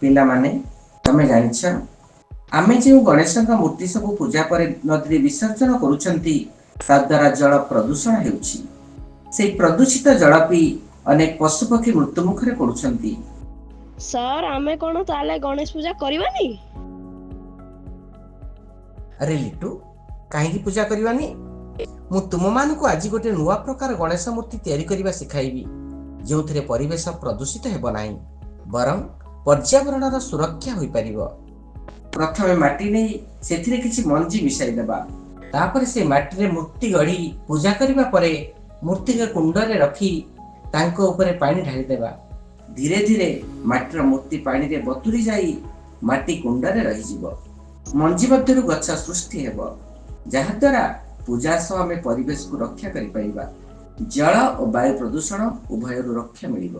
ପିଲାମାନେ ତମେ ଜାଣିଛ ଆମେ ଯେଉଁ ଗଣେଶଙ୍କ ମୂର୍ତ୍ତି ସବୁ ପୂଜା ପରେ ନଦୀରେ ବିସର୍ଜନ କରୁଛନ୍ତି ତାଦ୍ୱାରା ଜଳ ପ୍ରଦୂଷଣ ହେଉଛି। ସେହି ପ୍ରଦୂଷିତ ଜଳ ପିଇ ଅନେକ ପଶୁପକ୍ଷୀ ମୃତ୍ୟୁ ମୁଖରେ ପଡୁଛନ୍ତି। ସାର୍ ଆମେ କଣ ତାହେଲେ ଗଣେଶ ପୂଜା କରିବାନି? ଆରେ ଲିଟୁ, କାହିଁକି ପୂଜା କରିବାନି? ମୁଁ ତୁମମାନଙ୍କୁ ଆଜି ଗୋଟେ ନୂଆ ପ୍ରକାର ଗଣେଶ ମୂର୍ତ୍ତି ତିଆରି କରିବା ଶିଖାଇବି, ଯେଉଁଥିରେ ପରିବେଶ ପ୍ରଦୂଷିତ ହେବ ନାହିଁ, ବରଂ ପର୍ଯ୍ୟାବରଣର ସୁରକ୍ଷା ହୋଇପାରିବ। ପ୍ରଥମେ ମାଟି ନେଇ ସେଥିରେ କିଛି ମଞ୍ଜି ମିଶାଇ ଦେବା। ତାପରେ ସେ ମାଟିରେ ମୂର୍ତ୍ତି ଗଢ଼ି ପୂଜା କରିବା ପରେ ମୂର୍ତ୍ତିକୁ କୁଣ୍ଡରେ ରଖି ତାଙ୍କ ଉପରେ ପାଣି ଢାଳିଦେବା। ଧୀରେ ଧୀରେ ମାଟିର ମୂର୍ତ୍ତି ପାଣିରେ ବତୁରି ଯାଇ ମାଟି କୁଣ୍ଡରେ ରହିଯିବ। ମଞ୍ଜି ମଧ୍ୟରୁ ଗଛ ସୃଷ୍ଟି ହେବ, ଯାହାଦ୍ୱାରା ପୂଜା ସହ ଆମେ ପରିବେଶକୁ ରକ୍ଷା କରିପାରିବା। ଜଳ ଓ ବାୟୁ ପ୍ରଦୂଷଣ ଉଭୟରୁ ରକ୍ଷା ମିଳିବ।